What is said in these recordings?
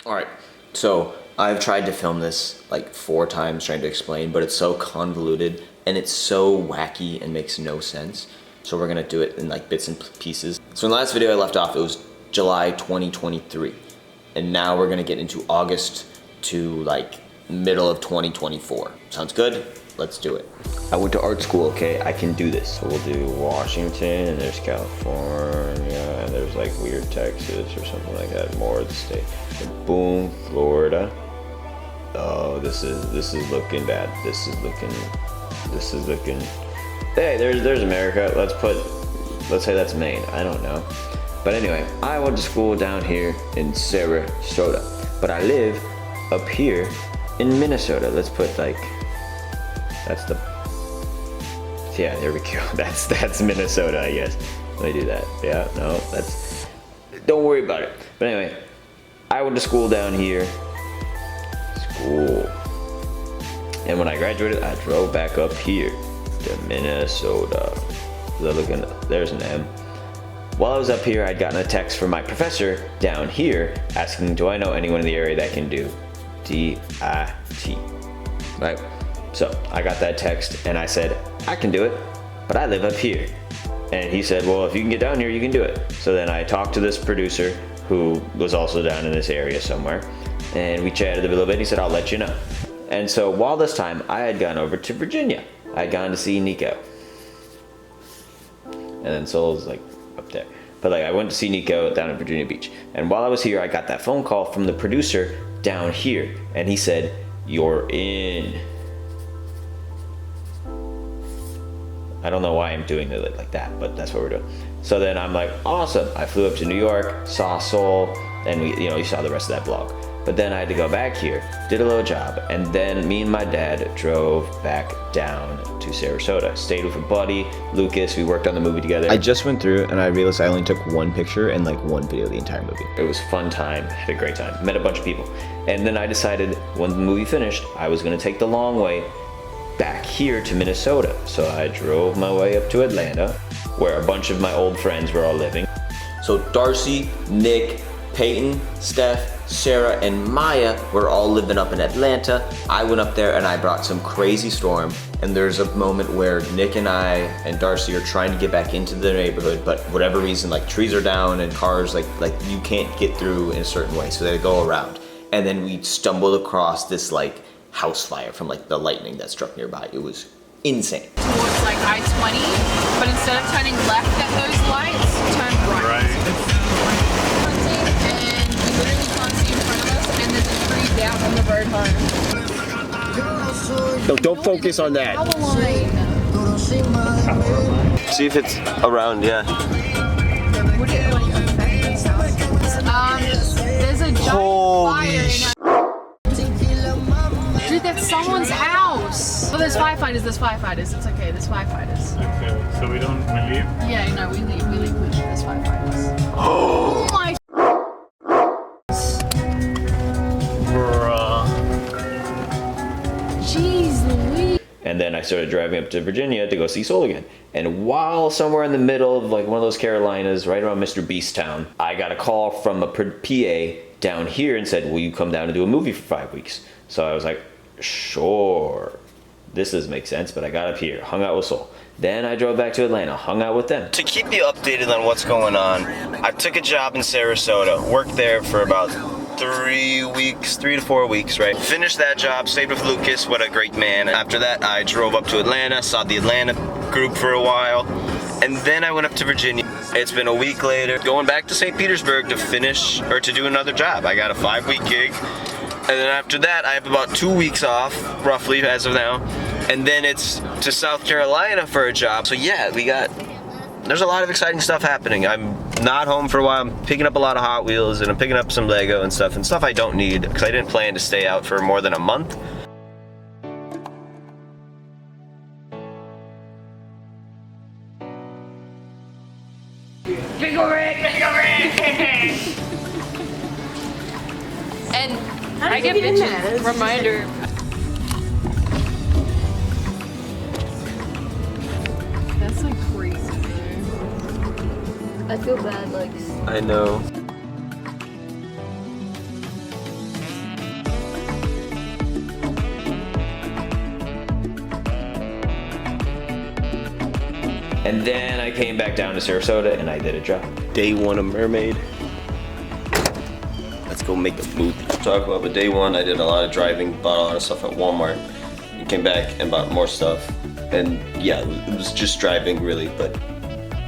Alright, so I've tried to film this like 4 times trying to explain, but it's so convoluted and it's so wacky and makes no sense. So we're gonna do it in like bits and pieces. So in the last video I left off, it was July 2023. And now we're gonna get into August to like middle of 2024. Sounds good? Let's do it. I went to art school, okay? I can do this. So we'll do Washington, and there's California, and there's like weird Texas or something like that. More of the state. And boom, Florida. Oh, this is looking bad. This is looking. Hey, there's America. Let's say that's Maine. I don't know. But anyway, I went to school down here in Sarasota, but I live up here in Minnesota. Let's put like, that's the, yeah, there we go. That's Minnesota, I guess. Let me do that. Yeah, no, don't worry about it. But anyway, I went to school down here. And when I graduated, I drove back up here to Minnesota. There's an M. While I was up here, I'd gotten a text from my professor down here asking, do I know anyone in the area that can do DIT? Right? So I got that text and I said, I can do it, but I live up here. And he said, well, if you can get down here, you can do it. So then I talked to this producer who was also down in this area somewhere, and we chatted a little bit. He said, I'll let you know. And so while this time, I had gone over to Virginia. I had gone to see Nico. And then Soul's like up there. But like I went to see Nico down in Virginia Beach. And while I was here, I got that phone call from the producer down here. And he said, you're in. I don't know why I'm doing it like that, but that's what we're doing. So then I'm like, awesome. I flew up to New York, saw Soul, and you saw the rest of that vlog. But then I had to go back here, did a little job, and then me and my dad drove back down to Sarasota. Stayed with a buddy, Lucas. We worked on the movie together. I just went through and I realized I only took one picture and like one video of the entire movie. It was a fun time, had a great time, met a bunch of people. And then I decided when the movie finished, I was gonna take the long way back here to Minnesota. So I drove my way up to Atlanta, where a bunch of my old friends were all living. So Darcy, Nick, Peyton, Steph, Sarah, and Maya were all living up in Atlanta. I went up there and I brought some crazy storm. And there's a moment where Nick and I and Darcy are trying to get back into the neighborhood, but whatever reason, like trees are down and cars, like you can't get through in a certain way, so they go around. And then we stumbled across this like house fire from like the lightning that struck nearby. It was insane. Towards like I-20, but instead of turning left at those lights, turn right. And we literally can't see in front of us, and there's a tree down on the road home. No, don't focus on that. Power line. See if it's around, yeah. Would it like affect us? There's a giant fire in Dude, that's someone's house. Oh, there's firefighters. It's okay, there's firefighters. Okay, so we leave? Yeah, no, we leave literally, there's firefighters. Oh my. Jeez Louise. And then I started driving up to Virginia to go see Soul again. And while somewhere in the middle of like one of those Carolinas, right around Mr. Beast Town, I got a call from a PA down here and said, will you come down and do a movie for 5 weeks? So I was like, sure. This doesn't make sense, but I got up here, hung out with Soul. Then I drove back to Atlanta, hung out with them. To keep you updated on what's going on, I took a job in Sarasota, worked there for about 3 to 4 weeks, right? Finished that job, stayed with Lucas, what a great man. After that, I drove up to Atlanta, saw the Atlanta group for a while, and then I went up to Virginia. It's been a week later, going back to St. Petersburg to do another job. I got a 5-week gig. And then after that, I have about 2 weeks off, roughly, as of now. And then it's to South Carolina for a job. So yeah, there's a lot of exciting stuff happening. I'm not home for a while. I'm picking up a lot of Hot Wheels, and I'm picking up some Lego and stuff I don't need, because I didn't plan to stay out for more than a month. And I get bitches. Reminder. That's like crazy. I feel bad, like. I know. And then I came back down to Sarasota and I did a job. Day one of Mermaid. Let's go make a movie. Talk about, but day one I did a lot of driving, bought a lot of stuff at Walmart, and came back and bought more stuff. And yeah, it was just driving really, but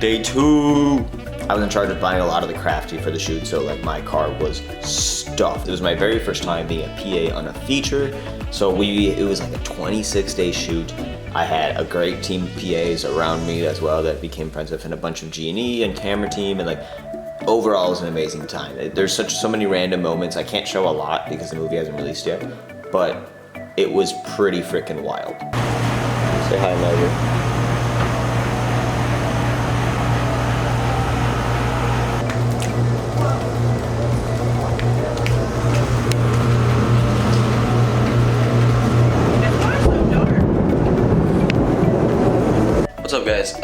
day two, I was in charge of buying a lot of the crafty for the shoot, so like my car was stuffed. It was my very first time being a PA on a feature, so it was like a 26-day shoot. I had a great team of PAs around me as well that became friends with, and a bunch of G&E and camera team, and like overall it was an amazing time. There's so many random moments. I can't show a lot because the movie hasn't released yet, but it was pretty freaking wild. say hi, Megan. What's up, guys?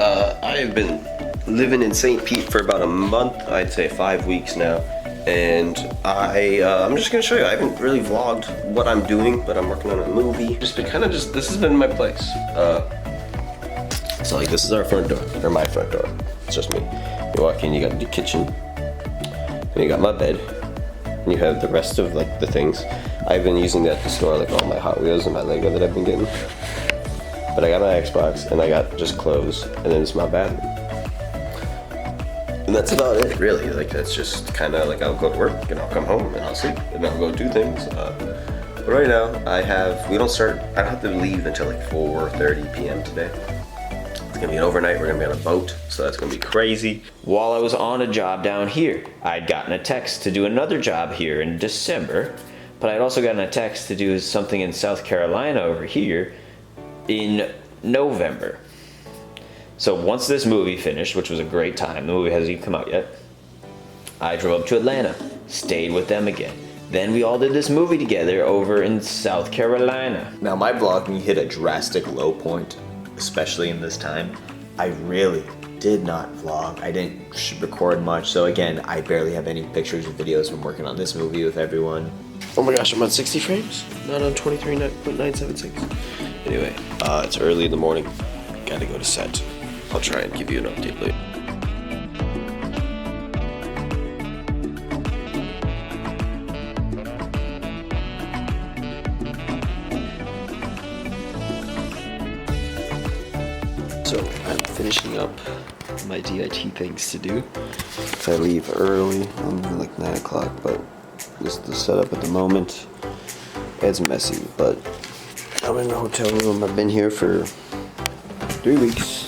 I've been living in St. Pete for about a month, I'd say 5 weeks now, and I'm just gonna show you. I haven't really vlogged what I'm doing, but I'm working on a movie. This has been my place. So like, this is our front door, or my front door. It's just me. You walk in, you got the kitchen, and you got my bed, and you have the rest of like the things. I've been using that to store like all my Hot Wheels and my Lego that I've been getting. But I got my Xbox, and I got just clothes, and then it's my bathroom. And that's about it, really. Like, that's just kind of like, I'll go to work, and I'll come home, and I'll sleep, and I'll go do things. But right now, I don't have to leave until like 4:30 p.m. today. It's gonna be an overnight, we're gonna be on a boat, so that's gonna be crazy. While I was on a job down here, I'd gotten a text to do another job here in December, but I'd also gotten a text to do something in South Carolina over here in November. So once this movie finished, which was a great time, the movie hasn't even come out yet, I drove up to Atlanta, stayed with them again. Then we all did this movie together over in South Carolina. Now my vlogging hit a drastic low point, especially in this time. I really did not vlog. I didn't record much, so again, I barely have any pictures or videos from working on this movie with everyone. Oh my gosh, I'm on 60 frames, not on 23.976. Anyway, it's early in the morning. Gotta go to set. I'll try and give you an update later. So I'm finishing up my DIT things to do. I leave early, I'm like 9 o'clock, but just the setup at the moment, it's messy, but I'm in the hotel room. I've been here for 3 weeks.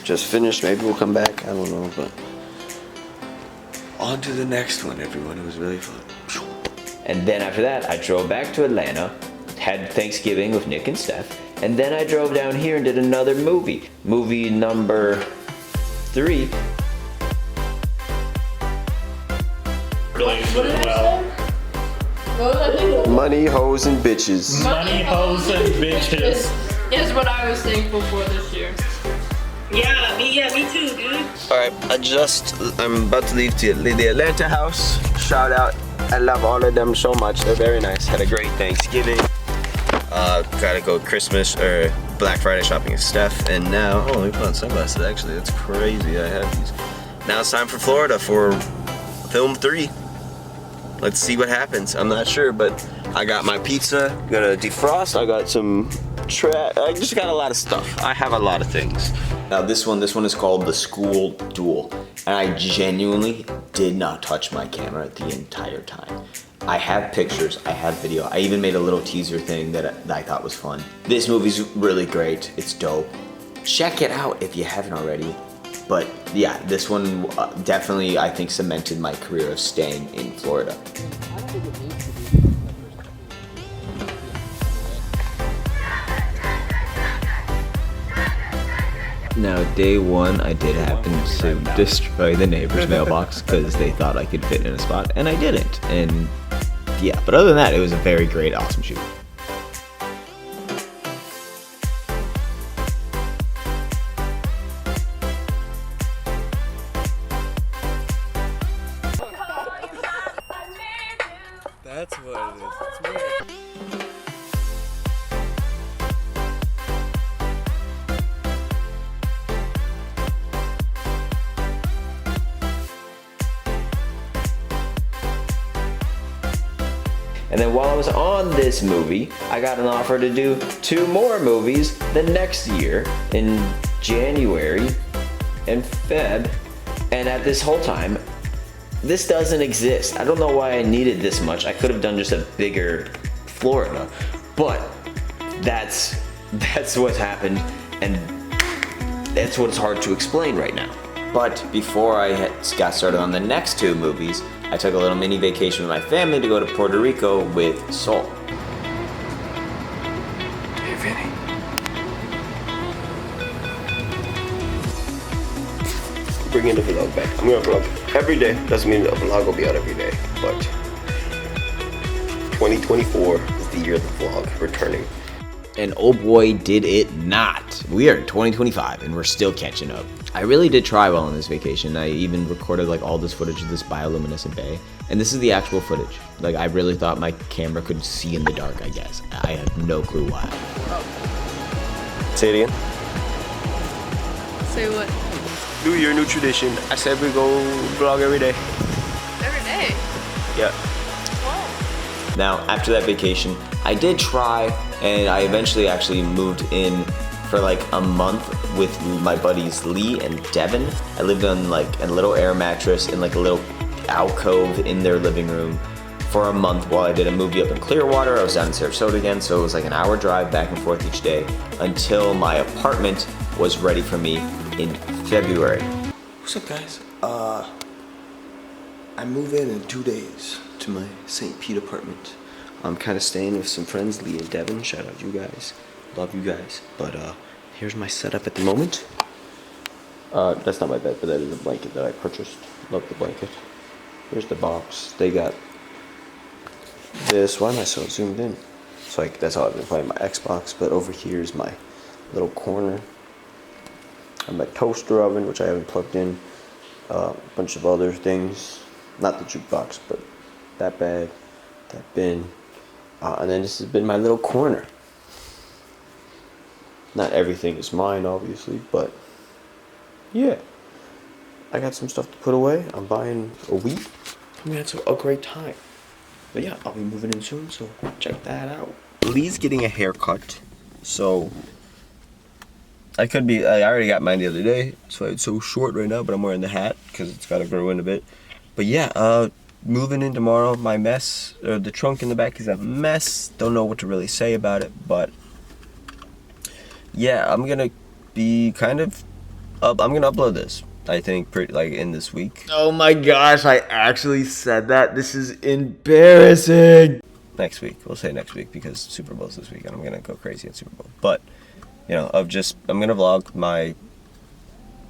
Just finished, maybe we'll come back, I don't know, but on to the next one, everyone. It was really fun. And then after that, I drove back to Atlanta, had Thanksgiving with Nick and Steph, and then I drove down here and did another movie. Movie number 3. Really well. What was I thinking? Money, hoes, and bitches. Money, hoes, and bitches. Is what I was thankful for this year. Yeah, me too, dude. Alright, I'm about to leave to the Atlanta house. Shout out, I love all of them so much. They're very nice. Had a great Thanksgiving. Gotta go Christmas or Black Friday shopping with Steph. And now, oh, let me put on sunglasses actually. That's crazy, I have these. Now it's time for Florida for film 3. Let's see what happens. I'm not sure, but I got my pizza, gonna defrost. I got some I just got a lot of stuff. I have a lot of things. Now this one is called The School Duel, and I genuinely did not touch my camera the entire time. I have pictures, I have video, I even made a little teaser thing that I thought was fun. This movie's really great, it's dope. Check it out if you haven't already. But yeah, this one definitely, I think, cemented my career of staying in Florida. Now, day one, I did happen to destroy the neighbor's mailbox because they thought I could fit in a spot, and I didn't. And yeah, but other than that, it was a very great, awesome shoot. That's what it is. It's weird. And then while I was on this movie, I got an offer to do 2 more movies the next year in January and Feb. And at this whole time, this doesn't exist. I don't know why I needed this much. I could have done just a bigger Florida, but that's what's happened, and that's what's hard to explain right now. But before I got started on the next 2 movies, I took a little mini vacation with my family to go to Puerto Rico with Sol. Hey, Vinny. Bringing the vlog back. I'm gonna vlog every day. Doesn't mean the vlog will be out every day, but 2024 is the year of the vlog returning. And oh boy, did it not. We are in 2025 and we're still catching up. I really did try well on this vacation. I even recorded like all this footage of this bioluminescent bay. And this is the actual footage. Like I really thought my camera could see in the dark, I guess. I have no clue why. Say it again. Say what? New year, new tradition. I said we go vlog every day. Every day. Yeah. Wow. Now, after that vacation, I did try, and I eventually actually moved in for like a month with my buddies Lee and Devin. I lived on like a little air mattress in like a little alcove in their living room for a month while I did a movie up in Clearwater. I was down in Sarasota again, so it was like an hour drive back and forth each day until my apartment was ready for me in February. What's up, guys? I move in 2 days to my St. Pete apartment. I'm kind of staying with some friends, Lee and Devin. Shout out you guys. Love you guys. But here's my setup at the moment. That's not my bed, but that is a blanket that I purchased. Love the blanket. Here's the box. They got this. Why am I so zoomed in? It's like that's how I've been playing my Xbox. But over here is my little corner. And my toaster oven, which I haven't plugged in. A bunch of other things. Not the jukebox, but that bag, that bin. And then this has been my little corner. Not everything is mine, obviously, but yeah. I got some stuff to put away. I'm buying a wheat. I'm gonna have a great time. But yeah, I'll be moving in soon, so check that out. Lee's getting a haircut, so I already got mine the other day, so it's so short right now, but I'm wearing the hat because it's gotta grow in a bit. But yeah, moving in tomorrow. My mess, or the trunk in the back is a mess. Don't know what to really say about it, but yeah, I'm gonna be I'm gonna upload this, I think, pretty like in this week. Oh my gosh, I actually said that. This is embarrassing. Next week, we'll say next week because Super Bowl's this week and I'm gonna go crazy at Super Bowl. But you know, I'm gonna vlog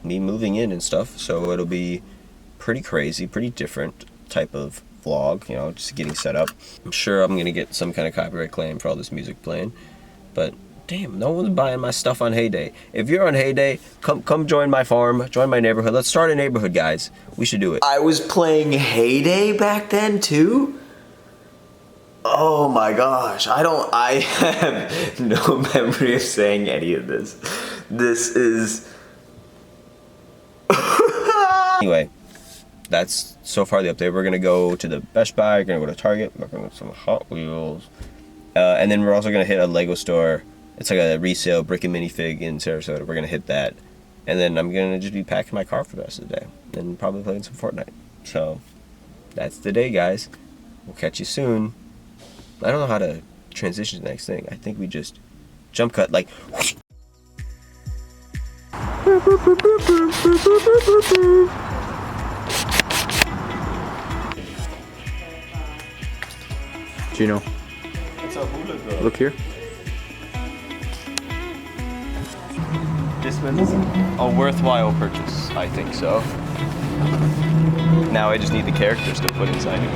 me moving in and stuff, so it'll be pretty crazy, pretty different type of vlog, you know, just getting set up. I'm sure I'm gonna get some kind of copyright claim for all this music playing, but damn, no one's buying my stuff on Heyday. If you're on Heyday, come join my farm, join my neighborhood. Let's start a neighborhood, guys. We should do it. I was playing Heyday back then too? Oh my gosh, I have no memory of saying any of this. This is... Anyway, that's so far the update. We're gonna go to the Best Buy, we're gonna go to Target, we're gonna go to some Hot Wheels, and then we're also gonna hit a Lego store. It's like a resale brick and minifig in Sarasota. We're gonna hit that, and then I'm gonna just be packing my car for the rest of the day, and probably playing some Fortnite. So that's the day, guys. We'll catch you soon. I don't know how to transition to the next thing. I think we just jump cut like. Gino, look here. This was a worthwhile purchase, I think so. Now I just need the characters to put inside it.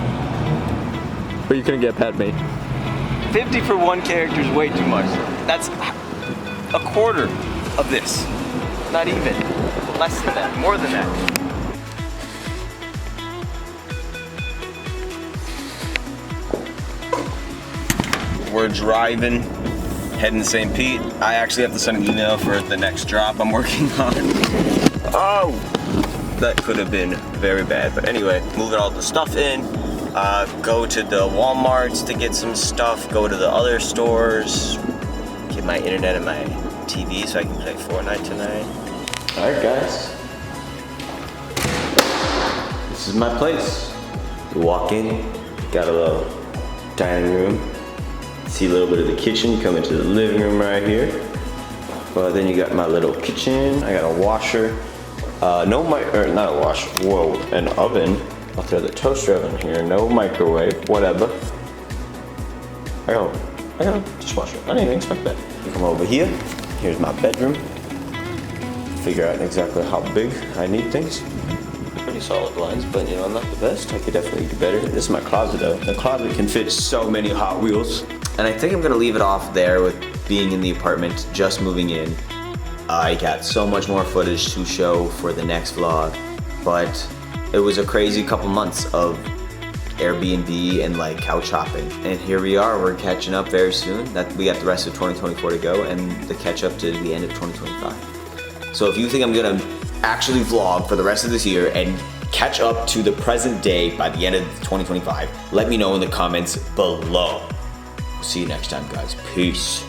But you couldn't get Pat Mate. 50 for one character is way too much. That's a quarter of this. Not even. Less than that. More than that. We're driving, heading to St. Pete. I actually have to send an email for the next drop I'm working on. Oh! That could have been very bad. But anyway, moving all the stuff in. go to the Walmarts to get some stuff, go to the other stores, get my internet and my TV so I can play Fortnite tonight. Alright guys, this is my place. You walk in, got a little dining room, see a little bit of the kitchen, come into the living room right here. Well, then you got my little kitchen, I got a washer, not a washer, whoa, an oven. I'll throw the toaster oven here, no microwave, whatever. I got a dishwasher, I didn't even expect that. You come over here, here's my bedroom. Figure out exactly how big I need things. Pretty solid lines, but you know, I'm not the best. I could definitely do better. This is my closet though. The closet can fit so many Hot Wheels. And I think I'm gonna leave it off there with being in the apartment, just moving in. I got so much more footage to show for the next vlog, but it was a crazy couple months of Airbnb and like couch hopping. And here we are, we're catching up very soon. We got the rest of 2024 to go and the catch up to the end of 2025. So if you think I'm gonna actually vlog for the rest of this year and catch up to the present day by the end of 2025, let me know in the comments below. See you next time, guys. Peace.